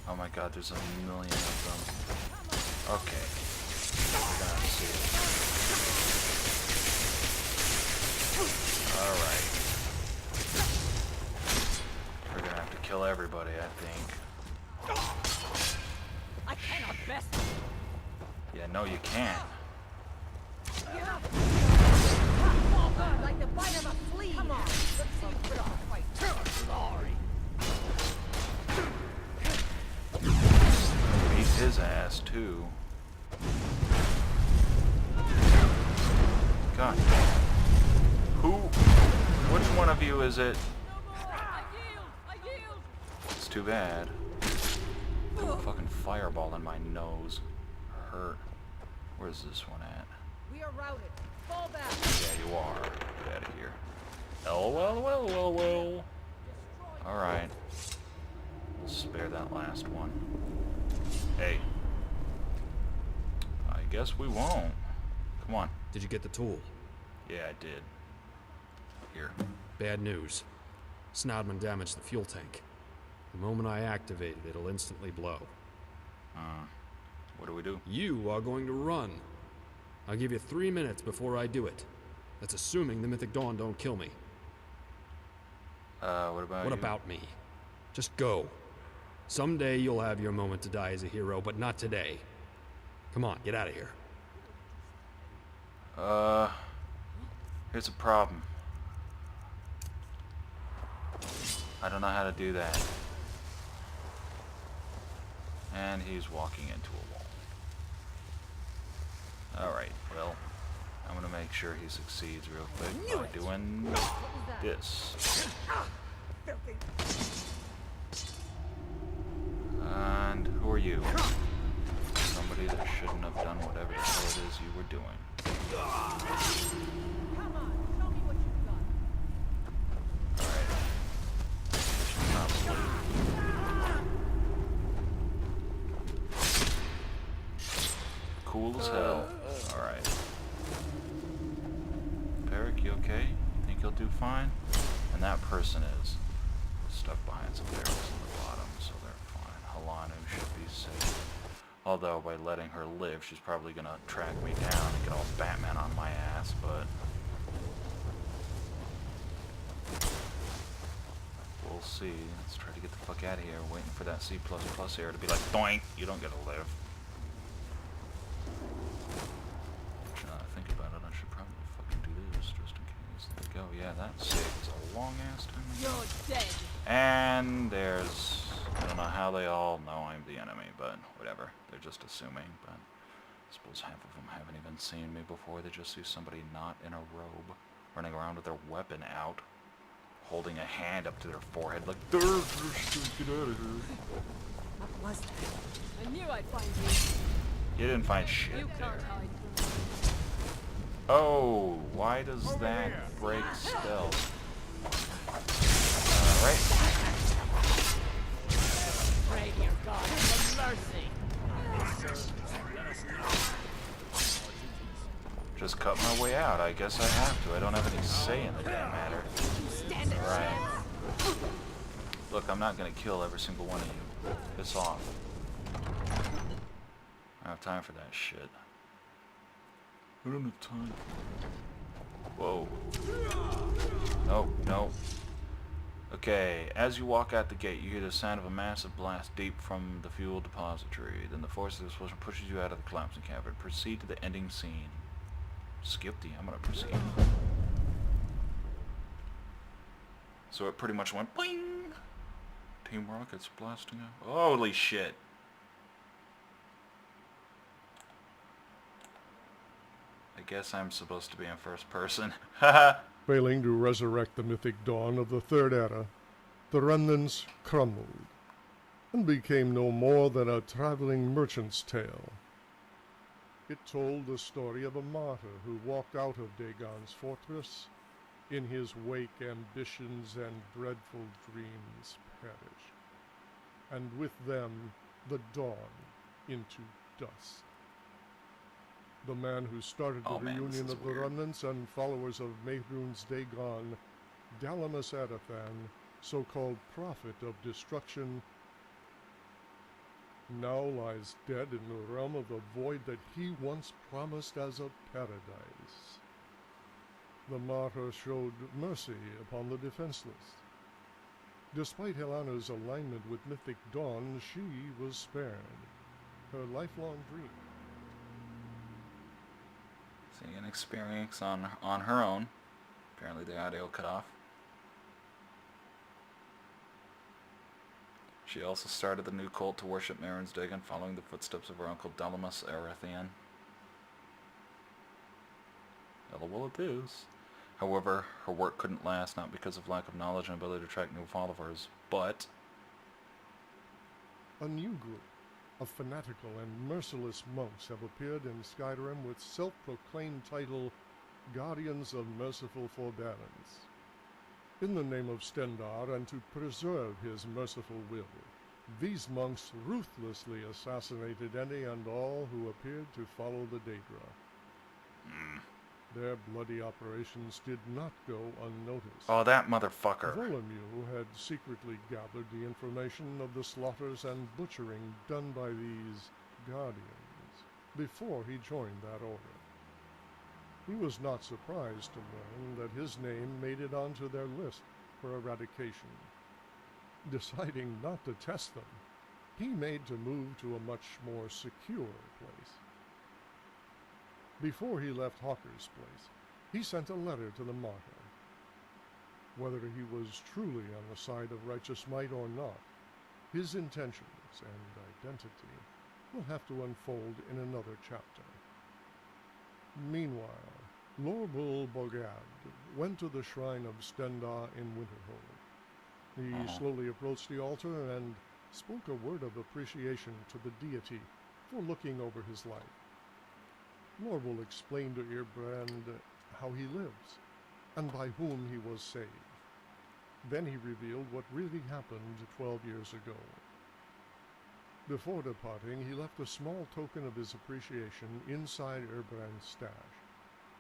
Oh my god, there's a million of them. Okay. We're gonna have to see it. Alright. We're gonna have to kill everybody, I think. I cannot best. Yeah, no, you can't. Like the bite of a flea. Come on, let's see you put on a fight. Sorry. Beat his ass too. God damn. Who? Which one of you is it? I yield. It's too bad. Ooh, fucking fireball in my nose. Hurt. Where's this one at? We are routed. Fall back. Yeah, you are. Get out of here. Well. Alright. We'll spare that last one. Hey. I guess we won't. Come on. Did you get the tool? Yeah, I did. Here. Bad news. Snodman damaged the fuel tank. The moment I activate it, it'll instantly blow. What do we do? You are going to run. I'll give you 3 minutes before I do it. That's assuming the Mythic Dawn don't kill me. What about you? What about me? Just go. Someday you'll have your moment to die as a hero, but not today. Come on, get out of here. Here's a problem. I don't know how to do that. And he's walking into a wall. Alright, well, I'm gonna make sure he succeeds real quick by doing this. And who are you? Somebody that shouldn't have done whatever the hell it is you were doing. Come on, show me what you've got. Alright. Mission's not complete. Cool as hell. Alright. Peric, you okay? You think you'll do fine? And that person is stuck behind some barrels on the bottom, so they're fine. Halanu should be safe. Although, by letting her live, she's probably gonna track me down and get all Batman on my ass, but... we'll see. Let's try to get the fuck out of here. Waiting for that C++ here to be like, doink! You don't get to live. Now that I think about it, I should probably fucking do this, just in case. There we go. Yeah, that saves a long-ass time ago. You're dead. And there's... I don't know how they all know I'm the enemy, but whatever. They're just assuming, but I suppose half of them haven't even seen me before. They just see somebody not in a robe, running around with their weapon out, holding a hand up to their forehead like, get out of here. What was that? I knew I'd find you. You didn't find shit You there. can't hide from me. Oh, why does that break stealth? Alright. Pray to your God for mercy. Just cut my way out. I guess I have to. I don't have any say in the damn matter. Stand it. Alright. Look, I'm not gonna kill every single one of you. Piss off. I don't have time for that shit. I don't have time. Whoa. No. Okay, as you walk out the gate, you hear the sound of a massive blast deep from the fuel depository. Then the force of the explosion pushes you out of the collapsing cavern. Proceed to the ending scene. Skip the... I'm gonna proceed. So it pretty much went boing! Team Rocket's blasting out. Holy shit! I guess I'm supposed to be in first person. Haha! Failing to resurrect the mythic dawn of the Third Era, the remnants crumbled and became no more than a traveling merchant's tale. It told the story of a martyr who walked out of Dagon's fortress. In his wake, ambitions and dreadful dreams perished, and with them the dawn into dust. The man who started the reunion of the remnants and followers of Mehrunes Dagon, Dalamus Adathan, so-called prophet of destruction, now lies dead in the realm of the void that he once promised as a paradise. The martyr showed mercy upon the defenseless. Despite Helena's alignment with Mythic Dawn, she was spared. Her lifelong dream. Seeing an experience on her own. Apparently the audio cut off. She also started the new cult to worship Marin's Dagon, following the footsteps of her uncle Delamus Arathian. Well, it is. However, her work couldn't last, not because of lack of knowledge and ability to attract new followers, but A new group of fanatical and merciless monks have appeared in Skyrim with self-proclaimed title Guardians of Merciful Forbearance. In the name of Stendar and to preserve his merciful will, these monks ruthlessly assassinated any and all who appeared to follow the Daedra. Their bloody operations did not go unnoticed. oh, that motherfucker. Volomue had secretly gathered the information of the slaughters and butchering done by these Guardians before he joined that order. He was not surprised to learn that his name made it onto their list for eradication. Deciding not to test them, he made to move to a much more secure place. Before he left Hawker's place, he sent a letter to the martyr. Whether he was truly on the side of righteous might or not, his intentions and identity will have to unfold in another chapter. Meanwhile, Lorbul Bogad went to the shrine of Stendar in Winterhold. He slowly approached the altar and spoke a word of appreciation to the deity for looking over his life. Lorbul explained to Irbrand how he lives and by whom he was saved. Then he revealed what really happened 12 years ago. Before departing, he left a small token of his appreciation inside Irbrand's stash,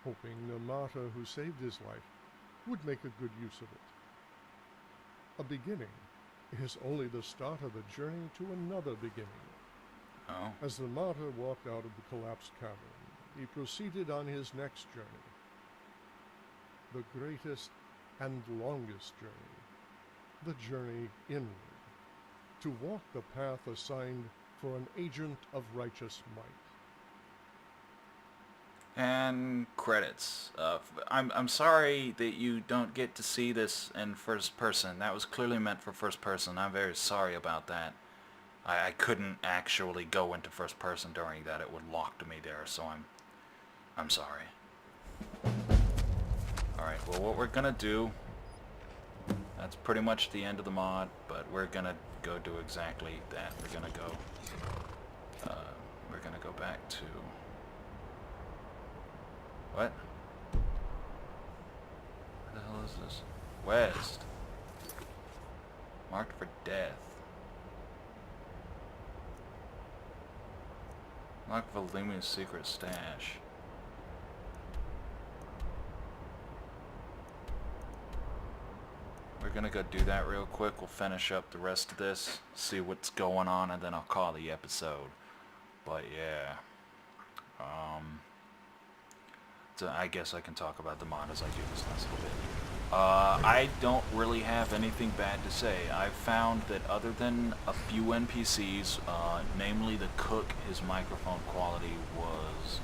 hoping the martyr who saved his life would make a good use of it. A beginning is only the start of a journey to another beginning. Oh. As the martyr walked out of the collapsed cavern, he proceeded on his next journey. The greatest and longest journey. The journey inward. To walk the path assigned for an agent of righteous might. And credits. I'm sorry that you don't get to see this in first person. That was clearly meant for first person. I'm very sorry about that. I couldn't actually go into first person during that. It would lock me there, so I'm sorry. Alright, well what we're gonna do, that's pretty much the end of the mod, but we're gonna go do exactly that. We're gonna go back to what? What the hell is this? West. Marked for death. Lock Volemi's secret stash. We're gonna go do that real quick. We'll finish up the rest of this, see what's going on, and then I'll call the episode. But yeah, so I guess I can talk about the mod as I do this last little bit. I don't really have anything bad to say. I've found that other than a few NPCs, namely the cook, his microphone quality was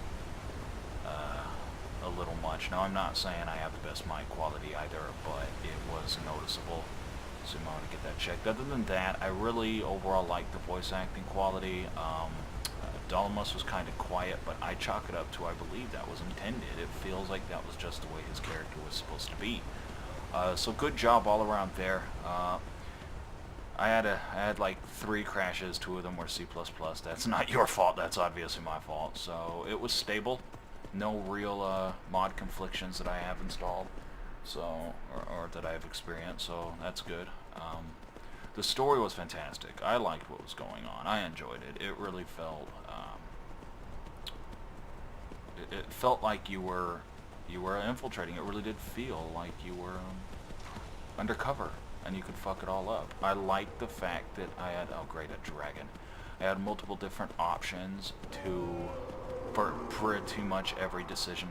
a little much. Now I'm not saying I have the best mic quality either, but it was noticeable. So I want to get that checked. Other than that, I really overall liked the voice acting quality. Dalamus was kind of quiet, but I chalk it up to I believe that was intended. It feels like that was just the way his character was supposed to be. So good job all around there. I had like 3 crashes. 2 of them were C++. That's not your fault. That's obviously my fault. So it was stable. No real mod conflictions that I have installed, so or that I have experienced. So that's good. The story was fantastic. I liked what was going on. I enjoyed it. It really felt it felt like you were infiltrating. It really did feel like you were undercover and you could fuck it all up. I liked the fact that I had, oh great, a dragon. I had multiple different options for pretty much every decision.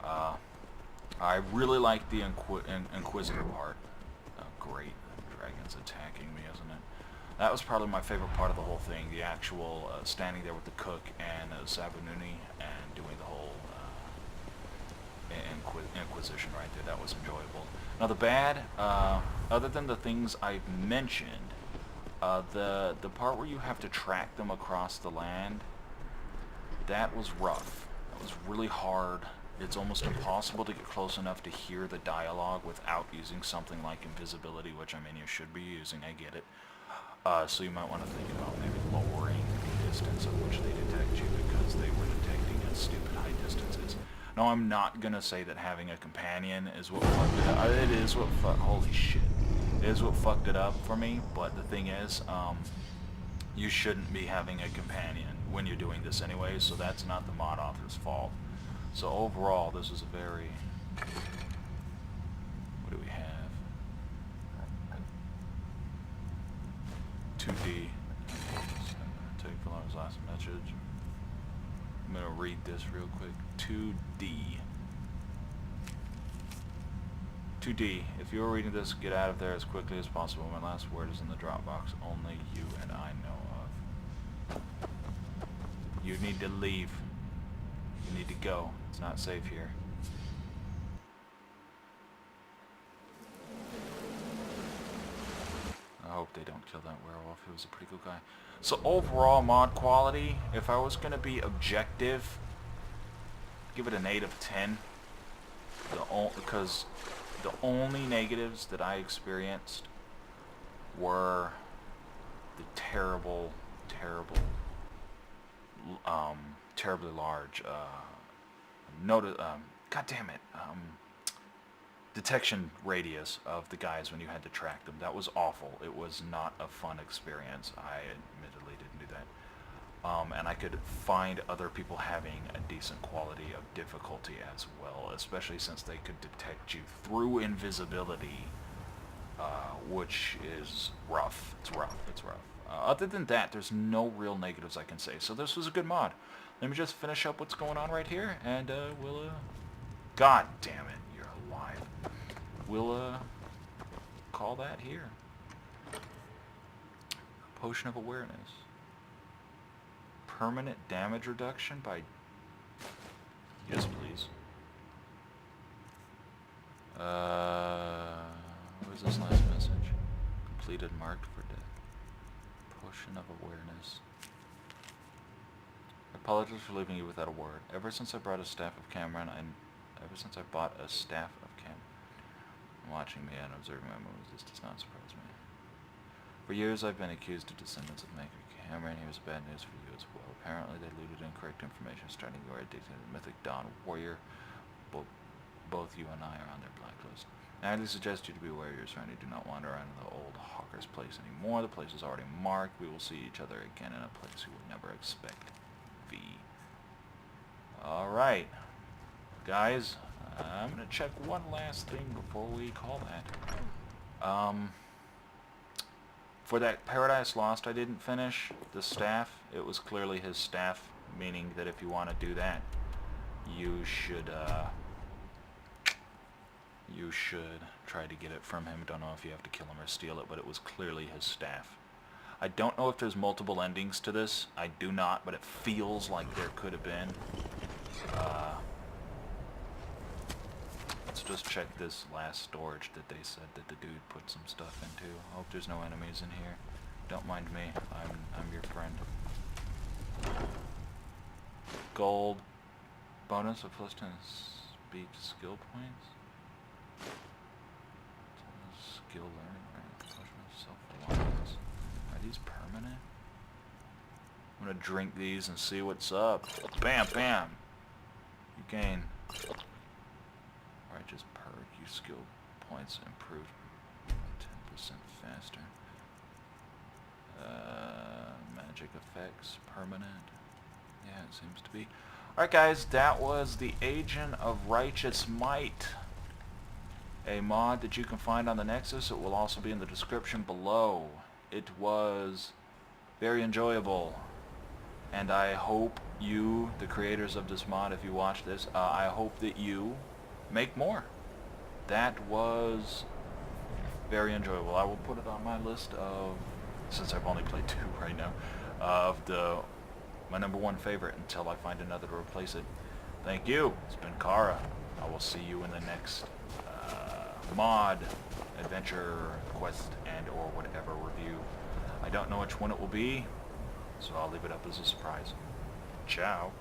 I really like the Inquisitor part. Great, dragon's attacking me, isn't it? That was probably my favorite part of the whole thing, the actual standing there with the cook and Sabununi and doing the whole Inquisition right there. That was enjoyable. Now the bad, other than the things I've mentioned, the part where you have to track them across the land, that was rough. That was really hard. It's almost impossible to get close enough to hear the dialogue without using something like invisibility, which I mean you should be using, I get it. So you might want to think about maybe lowering the distance at which they detect you, because they were detecting at stupid high distances. No, I'm not going to say that having a companion is what fucked it up. It is what holy shit. It is what fucked it up for me, but the thing is, you shouldn't be having a companion when you're doing this anyway, so that's not the mod author's fault. So overall, this is a very... What do we have? 2D. Take for long as last message. I'm going to read this real quick. 2D. 2D. If you're reading this, get out of there as quickly as possible. My last word is in the Dropbox. Only you and I know of. You need to leave. You need to go. It's not safe here. I hope they don't kill that werewolf. He was a pretty good guy. So overall mod quality, if I was going to be objective, give it an 8 of 10. Because the only negatives that I experienced were the terribly large detection radius of the guys when you had to track them. That was awful. It was not a fun experience. I admittedly didn't do that. And I could find other people having a decent quality of difficulty as well, especially since they could detect you through invisibility, which is rough. It's rough. It's rough. Other than that, there's no real negatives I can say. So this was a good mod. Let me just finish up what's going on right here, and we'll, God damn it, you're alive. We'll, call that here. Potion of Awareness. Permanent damage reduction by... Yes, please. What was this last message? Completed, marked for death. Potion of Awareness. I apologize for leaving you without a word. Ever since I bought a staff of Cameron, watching me and observing my moves, this does not surprise me. For years I've been accused of descendants of Maker Cameron. Here's bad news for you as well. Apparently they looted incorrect information, starting you are addicted to the Mythic Dawn warrior. Both you and I are on their blacklist. I highly suggest you to be aware of your surroundings. Do not wander around the old Hawker's place anymore. The place is already marked. We will see each other again in a place you would never expect. V. Alright. Guys, I'm going to check one last thing before we call that. For that Paradise Lost I didn't finish, the staff, it was clearly his staff, meaning that if you want to do that, you should try to get it from him. Don't know if you have to kill him or steal it, but it was clearly his staff. I don't know if there's multiple endings to this. I do not, but it feels like there could have been. Let's just check this last storage that they said that the dude put some stuff into. I hope there's no enemies in here. Don't mind me. I'm your friend. Gold. Bonus of plus 10 speed skill points. Skill learning, right? Self-reliance. Are these permanent? I'm gonna drink these and see what's up. Bam, bam! You gain... Righteous perk. Use skill points improved 10% faster. Magic effects. Permanent. Yeah, it seems to be. Alright guys, that was the Agent of Righteous Might. A mod that you can find on the Nexus. It will also be in the description below. It was very enjoyable. And I hope you, the creators of this mod, if you watch this, I hope that you make more. That was very enjoyable. I will put it on my list of, since I've only played 2 right now, of my #1 favorite until I find another to replace it. Thank you. It's been Kara. I will see you in the next mod, adventure, quest, and or whatever review. I don't know which one it will be, so I'll leave it up as a surprise. Ciao.